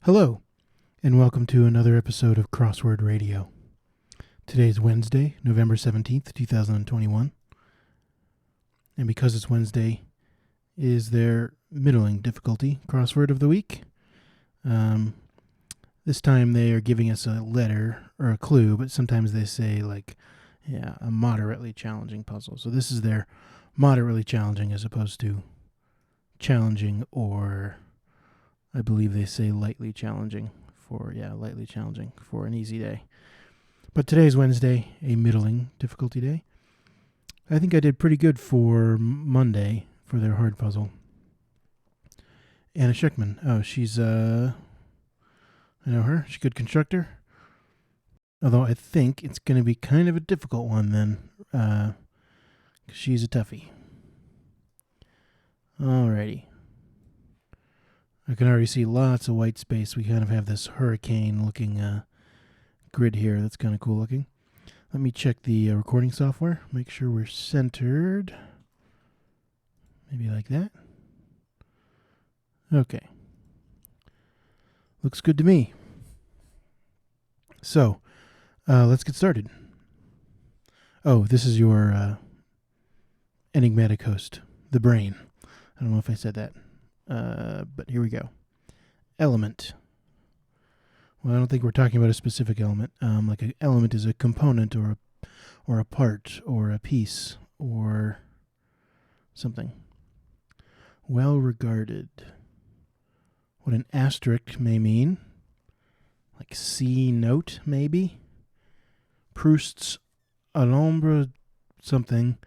Hello, and welcome to another episode of Crossword Radio. Today's Wednesday, November 17th, 2021. And because it's Wednesday, is their middling difficulty crossword of the week. This time they are giving us a letter or a clue, but sometimes they say a moderately challenging puzzle. So this is their moderately challenging as opposed to challenging, or I believe they say lightly challenging for an easy day. But today's Wednesday, a middling difficulty day. I think I did pretty good for Monday for their hard puzzle. Anna Schickman. Oh, she's, I know her. She's a good constructor. Although I think it's going to be kind of a difficult one then. 'Cause she's a toughie. Alrighty. I can already see lots of white space. We kind of have this hurricane-looking grid here that's kind of cool looking. Let me check the recording software. Make sure we're centered. Maybe like that. Okay. Looks good to me. So, let's get started. Oh, this is your enigmatic host, the brain. I don't know if I said that. But here we go. Element. Well, I don't think we're talking about a specific element. Like an element is a component or a part or a piece or something. Well regarded. What an asterisk may mean. Like C note, maybe. Proust's à l'ombre something.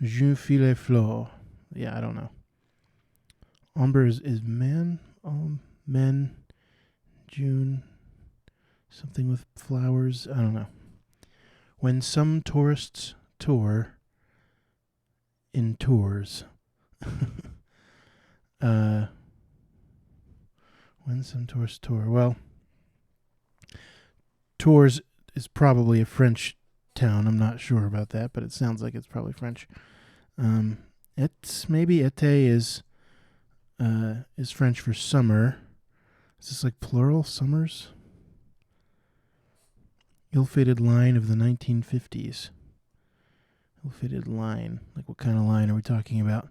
Je file les fleurs. Yeah, I don't know. Ombre is man, men, June, something with flowers. I don't know. When some tourists tour in tours. When some tourists tour. Well, Tours is probably a French town. I'm not sure about that, but it sounds like it's probably French. Été is French for summer. Is this like plural? Summers? Ill-fated line of the 1950s. Ill-fated line. Like what kind of line are we talking about?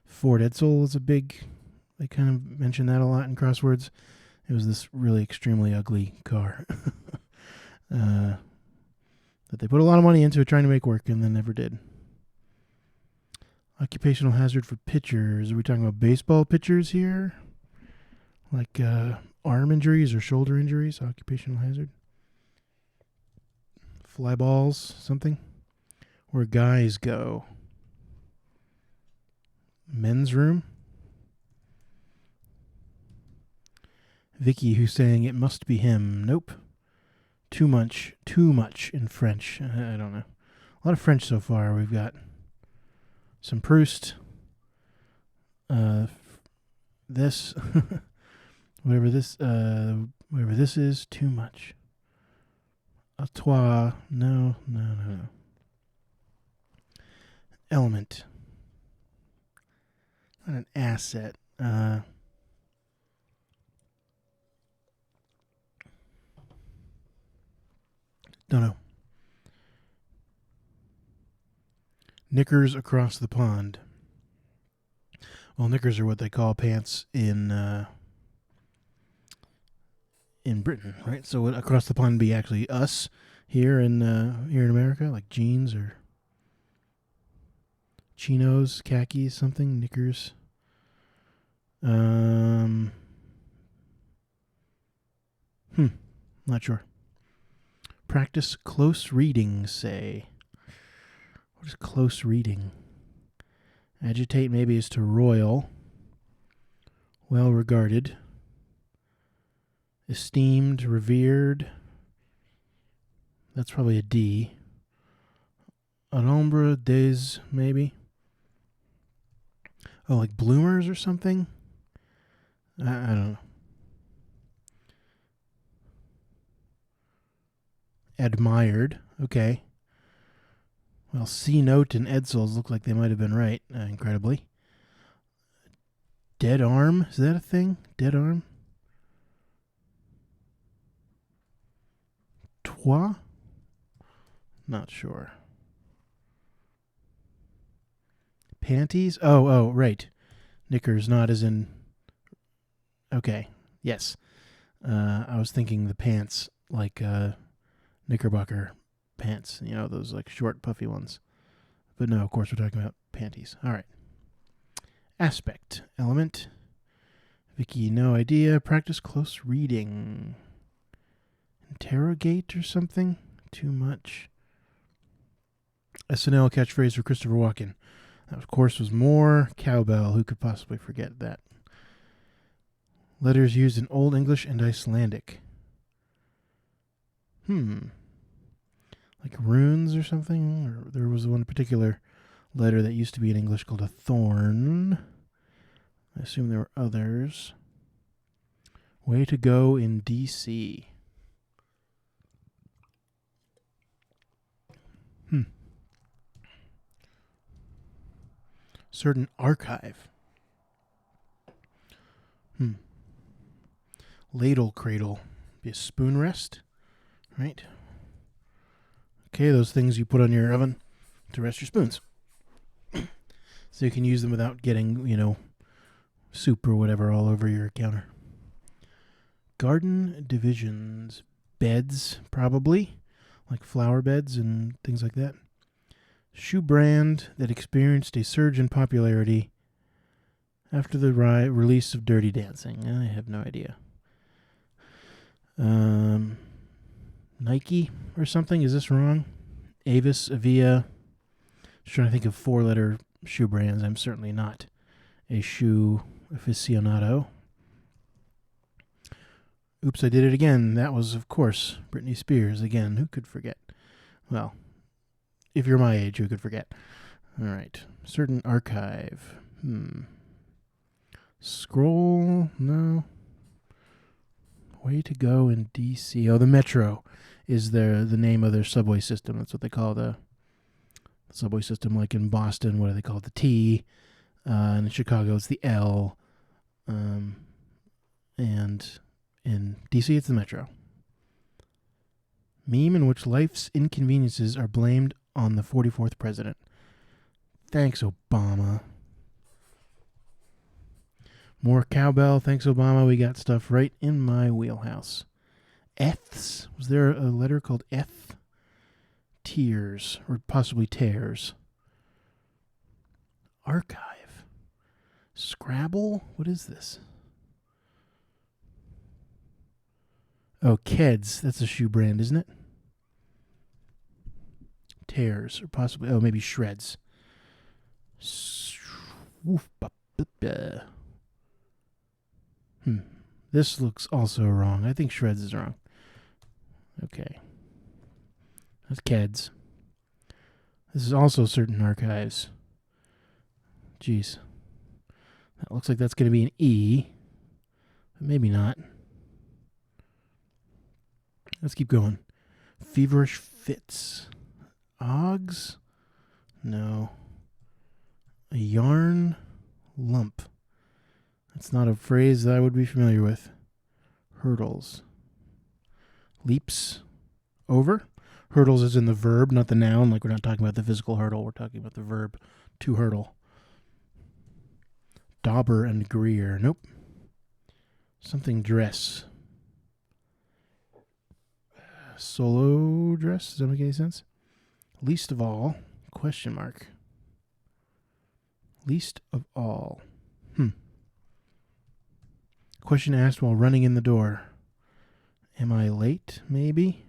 Ford Edsel is a big... They kind of mention that a lot in crosswords. It was this really extremely ugly car. That they put a lot of money into it trying to make work and then never did. Occupational hazard for pitchers. Are we talking about baseball pitchers here? Like arm injuries or shoulder injuries? Occupational hazard. Fly balls, something. Where guys go. Men's room. Vicky, who's saying it must be him. Nope. Too much in French. I don't know. A lot of French so far. We've got some Proust. This, whatever this is, too much. A toi, no. Element. Not an asset. Don't know. Knickers across the pond. Well, knickers are what they call pants in Britain, right? So would across the pond be actually us here in America, like jeans or chinos, khakis, something, knickers. Not sure. Practice close reading, say. What is close reading? Agitate maybe is to royal. Well regarded. Esteemed, revered. That's probably a D. An ombre des, maybe. Oh, like bloomers or something? I don't know. Admired. Okay. Well, C note and Edsels look like they might have been right, incredibly. Dead arm? Is that a thing? Dead arm? Toi? Not sure. Panties? Oh, right. Knickers, not as in. Okay. Yes. I was thinking the pants, like Knickerbocker pants. You know, those like short, puffy ones. But no, of course, we're talking about panties. All right. Aspect. Element. Vicky, no idea. Practice close reading. Interrogate or something? Too much. SNL catchphrase for Christopher Walken. That, of course, was more cowbell. Who could possibly forget that? Letters used in Old English and Icelandic. Like runes or something? Or there was one particular letter that used to be in English called a thorn. I assume there were others. Way to go in DC. Certain archive. Ladle cradle. Be a spoon rest, right? Okay, those things you put on your oven to rest your spoons. So you can use them without getting, soup or whatever all over your counter. Garden divisions. Beds, probably. Like flower beds and things like that. Shoe brand that experienced a surge in popularity after the release of Dirty Dancing. I have no idea. Nike or something? Is this wrong? Avis, Avia. Just trying to think of 4-letter shoe brands. I'm certainly not a shoe aficionado. Oops, I did it again. That was, of course, Britney Spears again. Who could forget? Well, if you're my age, who could forget? All right. Certain archive. Scroll? No. Way to go in DC. Oh, the Metro is the name of their subway system. That's what they call the subway system. Like in Boston, what do they call it? The T. And in Chicago, it's the L. And in DC, it's the Metro. Meme in which life's inconveniences are blamed on the 44th president. Thanks, Obama. More cowbell. Thanks, Obama. We got stuff right in my wheelhouse. Eths. Was there a letter called Eth? Tears. Or possibly tears. Archive. Scrabble? What is this? Oh, Keds. That's a shoe brand, isn't it? Tears. Or possibly, maybe Shreds. This looks also wrong. I think Shreds is wrong. Okay. That's Keds. This is also certain archives. Jeez. That looks like that's going to be an E. But maybe not. Let's keep going. Feverish fits. Ogs? No. A yarn lump. That's not a phrase that I would be familiar with. Hurdles. Leaps over. Hurdles is in the verb, not the noun. Like we're not talking about the physical hurdle. We're talking about the verb to hurdle. Dauber and Greer. Nope. Something dress. Solo dress? Does that make any sense? Least of all. Question mark. Least of all. Question asked while running in the door. Am I late, maybe?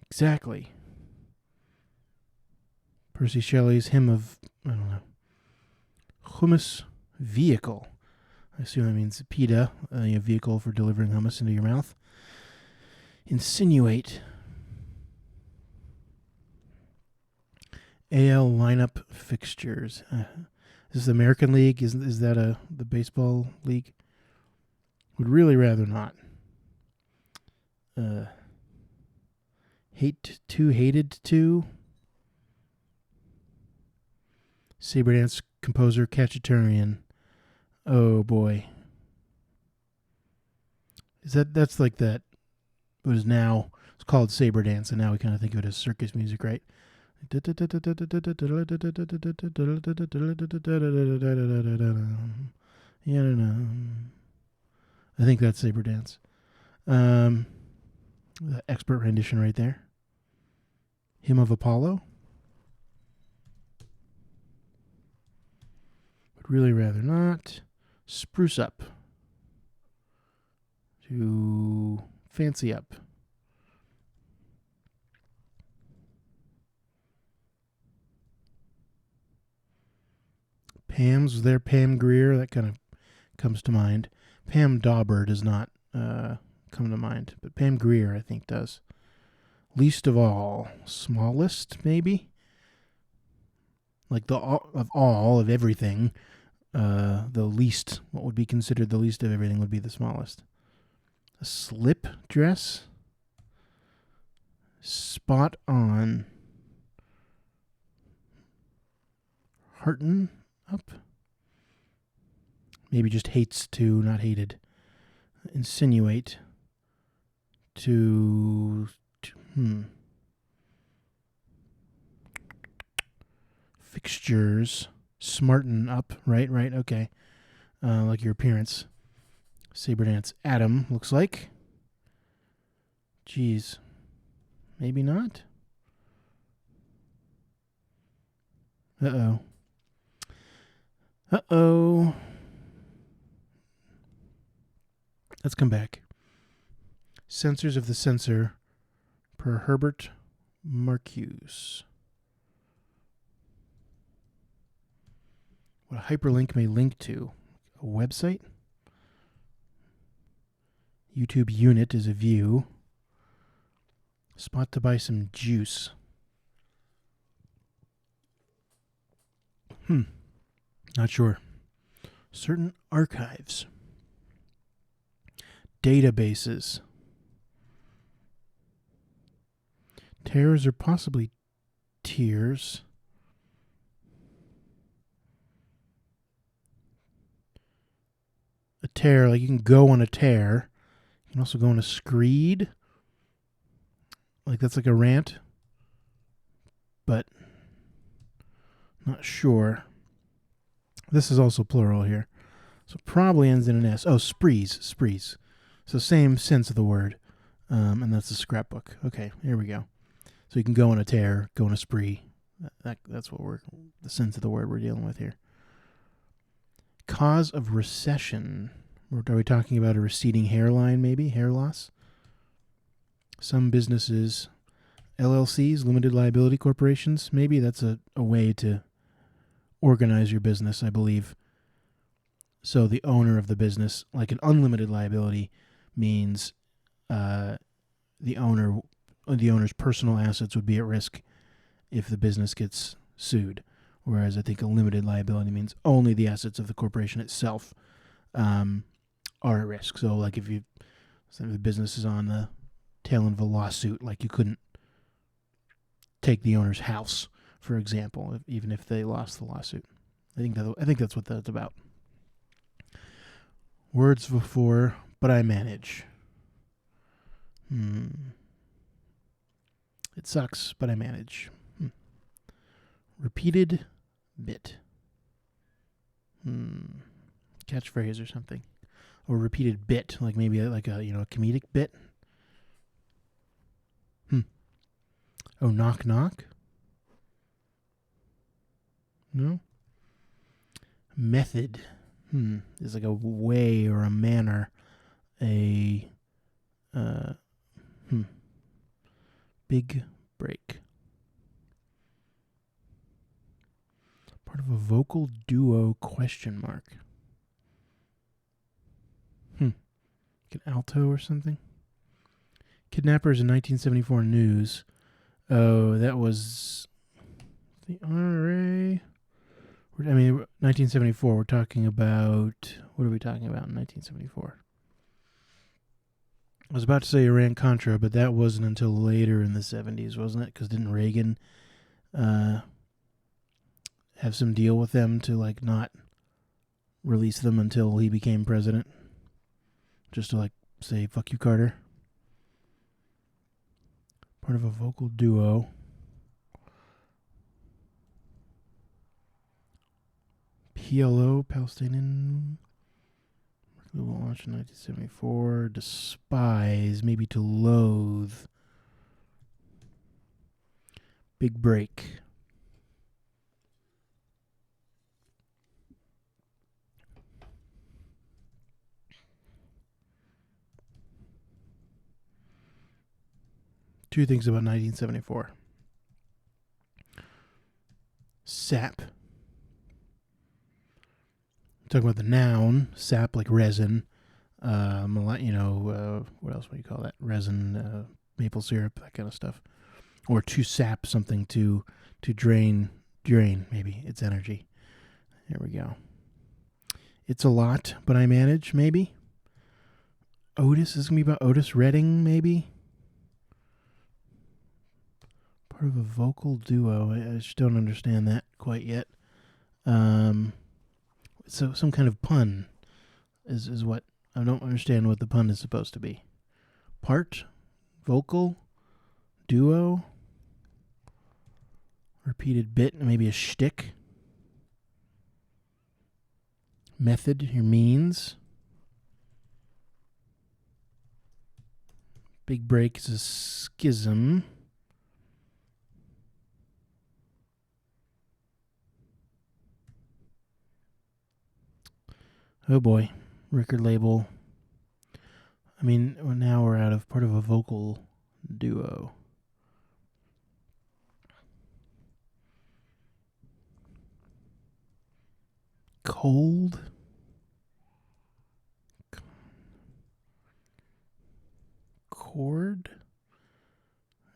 Exactly. Percy Shelley's hymn of, I don't know, hummus vehicle. I assume that means PETA, a vehicle for delivering hummus into your mouth. Insinuate. AL lineup fixtures. Is this the American League? Is that the baseball league? Would really rather not. Hated to. Saber dance composer Khachaturian. Oh boy. That's like that was now it's called saber dance, and now we kind of think of it as circus music, right? I think that's saber dance. The expert rendition right there. Hymn of Apollo. Would really rather not. Spruce up. To fancy up. Pam's there. Pam Grier. That kind of comes to mind. Pam Dauber does not come to mind, but Pam Grier I think does. Least of all, smallest maybe. Like of everything, the least. What would be considered the least of everything would be the smallest. A slip dress. Spot on. Hearten up. Maybe just hates to, not hated. Insinuate. Fixtures. Smarten up. Right, okay. Like your appearance. Saber dance. Adam, looks like. Jeez. Maybe not. Uh-oh. Let's come back. Censors of the Censor per Herbert Marcuse. What a hyperlink may link to. A website? YouTube unit is a view. Spot to buy some juice. Not sure. Certain archives. Databases. Tears or possibly tears. A tear, like you can go on a tear. You can also go on a screed. Like that's like a rant. But not sure. This is also plural here. So probably ends in an S. Oh, sprees. So same sense of the word. And that's a scrapbook. Okay, here we go. So you can go on a tear, go on a spree. That's what the sense of the word we're dealing with here. Cause of recession. Are we talking about a receding hairline, maybe? Hair loss? Some businesses, LLCs, limited liability corporations, maybe that's a way to organize your business, I believe. So the owner of the business, like an unlimited liability, means the owner's personal assets would be at risk if the business gets sued. Whereas I think a limited liability means only the assets of the corporation itself are at risk. So like if the business is on the tail end of a lawsuit, like you couldn't take the owner's house, for example, even if they lost the lawsuit. I think that's what that's about. Words before, but I manage. It sucks, but I manage. Repeated bit. Catchphrase or something. Or repeated bit, like maybe like a comedic bit. Oh, knock knock? No? Method. Is like a way or a manner. Big break. Part of a vocal duo ? Like an alto or something? Kidnappers in 1974 news. Oh, that was the RA. 1974. We're talking about... What are we talking about in 1974? I was about to say Iran-Contra, but that wasn't until later in the 70s, wasn't it? Because didn't Reagan have some deal with them to like not release them until he became president, just to like say fuck you, Carter. Part of a vocal duo. PLO, Palestinian, launched in 1974. Despise, maybe to loathe. Big break. Two things about 1974. Sap. Talking about the noun, sap, like resin. What else would you call that? Resin, maple syrup, that kind of stuff. Or to sap something, to drain, maybe, its energy. There we go. It's a lot, but I manage, maybe. Otis, is going to be about Otis Redding, maybe. Part of a vocal duo. I just don't understand that quite yet. So some kind of pun is what I don't understand what the pun is supposed to be. Part, vocal, duo, repeated bit, maybe a shtick. Method, your means. Big break is a schism. Oh boy, record label. I mean, now we're out of part of a vocal duo. Cold. Chord.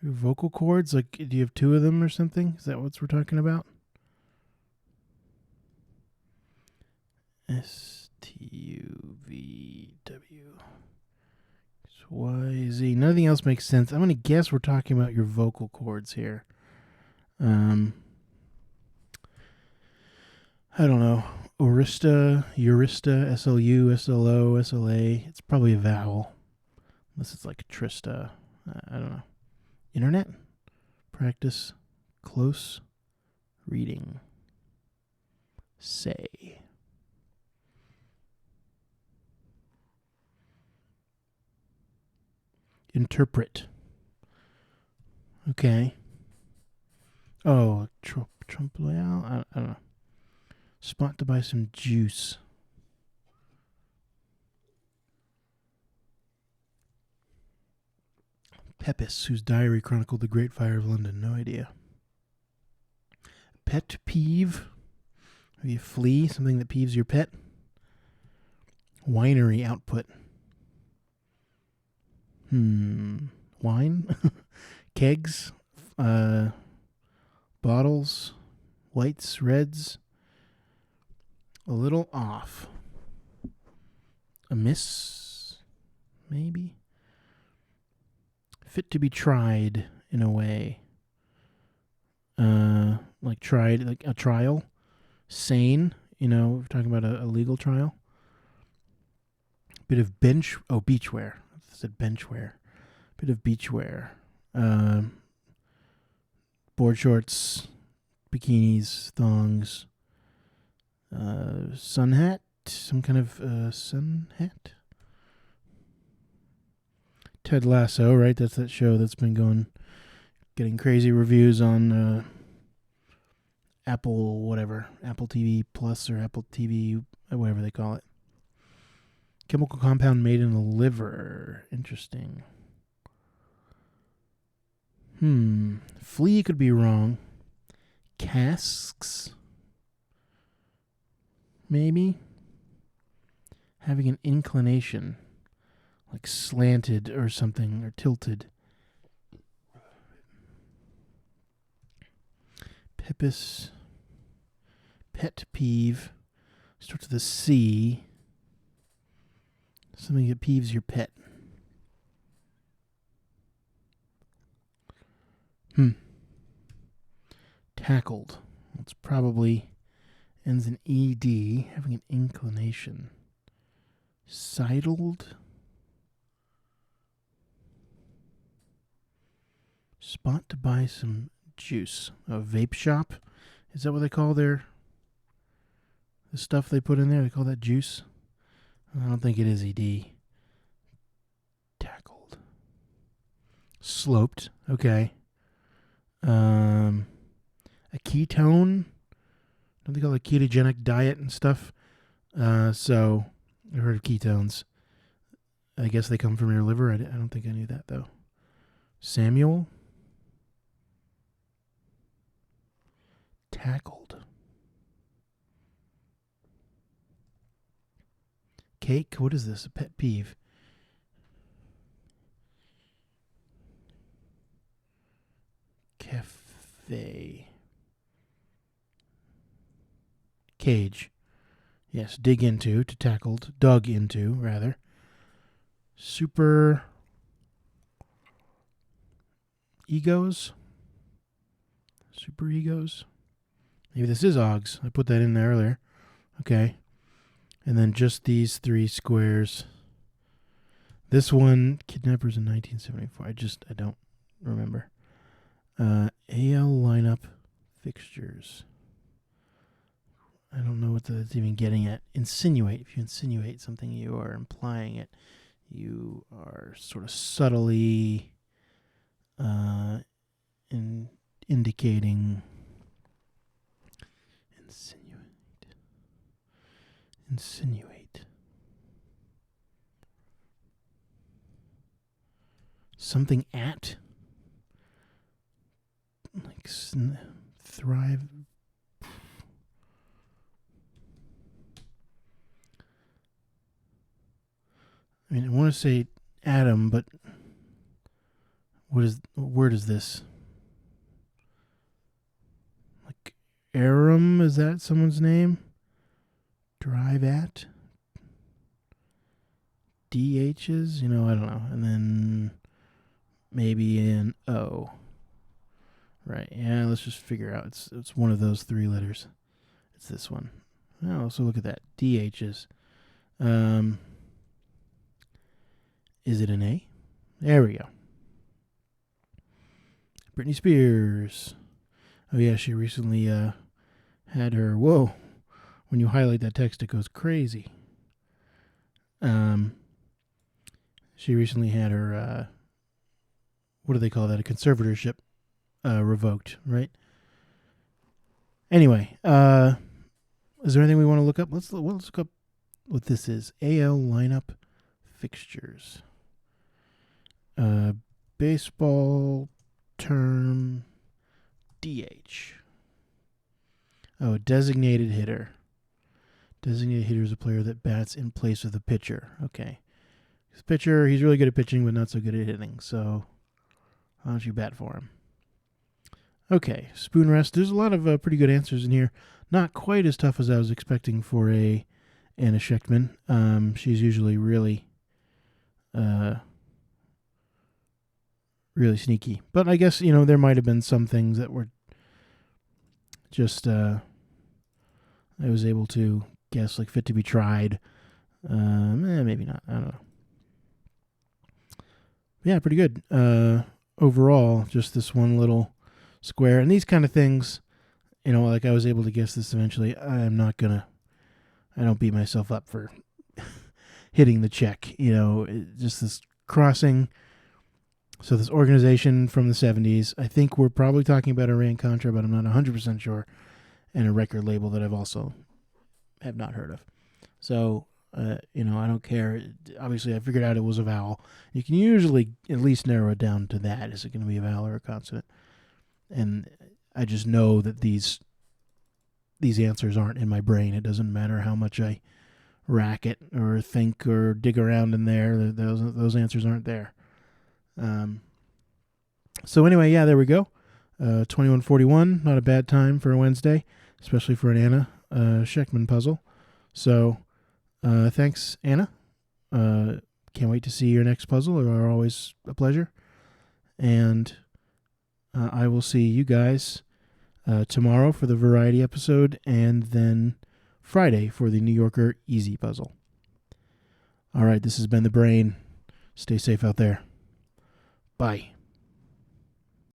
Your vocal cords, like, do you have two of them or something? Is that what we're talking about? STUVWXYZ. Nothing else makes sense. I'm going to guess we're talking about your vocal cords here. I don't know. Orista, Eurista, SLU, SLO, SLA. It's probably a vowel. Unless it's like Trista. I don't know. Internet? Practice. Close. Reading. Say. Interpret. Okay. Oh, Trump layout? I don't know. Spot to buy some juice. Pepys, whose diary chronicled the Great Fire of London. No idea. Pet peeve. Maybe a flea, something that peeves your pet. Winery output. Wine? Kegs? Bottles? Whites? Reds? A little off. A miss? Maybe? Fit to be tried in a way. Like tried, like a trial. Sane, we're talking about a legal trial. Bit of beachwear. I said benchwear. Bit of beachwear. Board shorts, bikinis, thongs. Sun hat, some kind of sun hat. Ted Lasso, right? That's that show that's been getting crazy reviews on Apple TV Plus or Apple TV, whatever they call it. Chemical compound made in the liver. Interesting. Flea could be wrong. Casks. Maybe. Having an inclination. Like slanted or something, or tilted. Pepys. Pet peeve. Starts with a C. Something that peeves your pet. Tackled. It's probably Ends in ED. Having an inclination. Sidled. Spot to buy some juice. A vape shop? Is that what they call the stuff they put in there? They call that juice? I don't think it is ED. Tackled. Sloped. Okay. A ketone? Don't they call it a ketogenic diet and stuff? So, I've heard of ketones. I guess they come from your liver. I don't think I knew that, though. Samuel? Tackled. Cake? What is this? A pet peeve. Cafe. Cage. Yes, dig into, to tackled. Dug into, rather. Super egos? Super egos? Maybe this is Oggs. I put that in there earlier. Okay. And then just these 3 squares. This one, Kidnappers in 1974. I don't remember. AL lineup fixtures. I don't know what that's even getting at. Insinuate. If you insinuate something, you are implying it. You are sort of subtly indicating. Insinuate. Something at. Like thrive. I mean, I want to say Adam, but what word is this? Like Aram, is that someone's name? Drive at? DHs? I don't know. And then maybe an O. Right, yeah, let's just figure out. It's one of those 3 letters. It's this one. Oh, so look at that. DHs. Is it an A? There we go. Britney Spears. Oh, yeah, she recently had her... Whoa. When you highlight that text, it goes crazy. She recently had her... what do they call that? A conservatorship revoked, right? Anyway, is there anything we want to look up? Let's look up what this is. AL lineup fixtures. Baseball term DH. Oh, designated hitter. Designated hitter is a player that bats in place of the pitcher. Okay. This pitcher, he's really good at pitching, but not so good at hitting. So, why don't you bat for him? Okay, spoon rest. There's a lot of pretty good answers in here. Not quite as tough as I was expecting for Anna Schechtman. She's usually really sneaky. But I guess, there might have been some things that were just, I was able to guess, like fit to be tried. Maybe not. I don't know. Yeah, pretty good. Overall, just this one little square. And these kind of things, like I was able to guess this eventually. I don't beat myself up for hitting the check. Just this crossing. So this organization from the 70s, I think we're probably talking about Iran-Contra, but I'm not 100% sure. And a record label that I've also have not heard of. So, I don't care. Obviously, I figured out it was a vowel. You can usually at least narrow it down to that. Is it going to be a vowel or a consonant? And I just know that these answers aren't in my brain. It doesn't matter how much I rack it or think or dig around in there. Those answers aren't there. So anyway, yeah, there we go. 2141, not a bad time for a Wednesday, especially for an Anna Schechtman puzzle. So thanks, Anna. Can't wait to see your next puzzle. They're always a pleasure. And I will see you guys tomorrow for the variety episode, and then Friday for the New Yorker Easy Puzzle. All right, this has been The Brain. Stay safe out there. Bye.